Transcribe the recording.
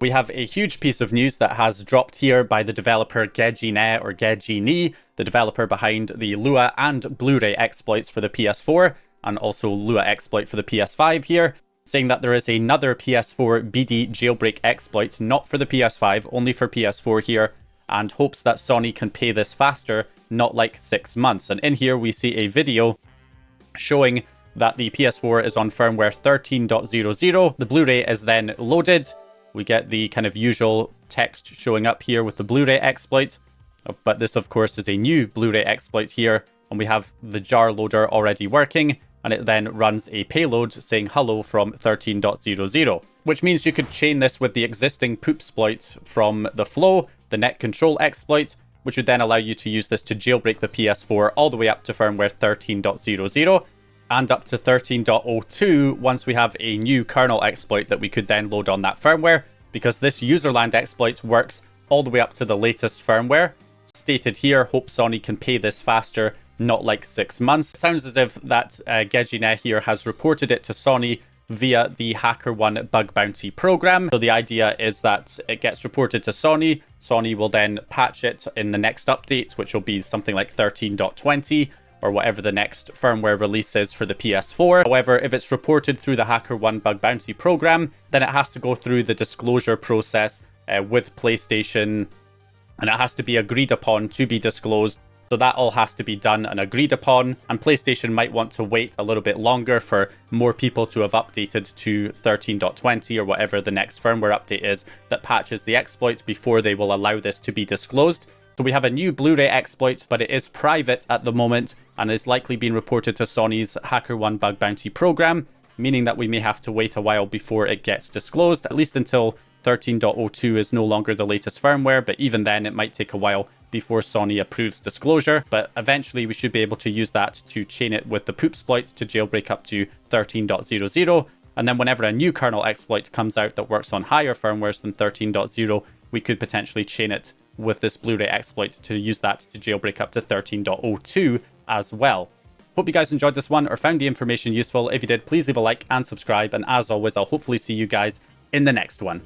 We have a huge piece of news that has dropped here by the developer Gejine or Gejine, the developer behind the Lua and Blu-ray exploits for the PS4 and also Lua exploit for the PS5 here, saying that there is another PS4 BD jailbreak exploit, not for the PS5, only for PS4 here, and hopes that Sony can pay this faster, not like 6 months. And in here we see a video showing that the PS4 is on firmware 13.00. The Blu-ray is then loaded. We get the kind of usual text showing up here with the Blu-ray exploit, but this of course is a new Blu-ray exploit here, and we have the jar loader already working, and it then runs a payload saying hello from 13.00, which means you could chain this with the existing PoopSploit from the Flow, the net control exploit, which would then allow you to use this to jailbreak the PS4 all the way up to firmware 13.00 and up to 13.02 once we have a new kernel exploit that we could then load on that firmware, because this userland exploit works all the way up to the latest firmware. Stated here, hope Sony can pay this faster, not like 6 months. Sounds as if that Gejine here has reported it to Sony via the HackerOne bug bounty program. So the idea is that it gets reported to Sony. Sony will then patch it in the next update, which will be something like 13.20 or whatever the next firmware release is for the PS4. However, if it's reported through the HackerOne bug bounty program, then it has to go through the disclosure process with PlayStation, and it has to be agreed upon to be disclosed. So that all has to be done and agreed upon, and PlayStation might want to wait a little bit longer for more people to have updated to 13.20 or whatever the next firmware update is that patches the exploit before they will allow this to be disclosed. So we have a new Blu-ray exploit, but it is private at the moment and is likely being reported to Sony's HackerOne bug bounty program, meaning that we may have to wait a while before it gets disclosed, at least until 13.02 is no longer the latest firmware, but even then it might take a while before Sony approves disclosure. But eventually we should be able to use that to chain it with the PoopSploit to jailbreak up to 13.00. And then whenever a new kernel exploit comes out that works on higher firmwares than 13.0, we could potentially chain it with this Blu-ray exploit to use that to jailbreak up to 13.02 as well. Hope you guys enjoyed this one or found the information useful. If you did, please leave a like and subscribe. And as always, I'll hopefully see you guys in the next one.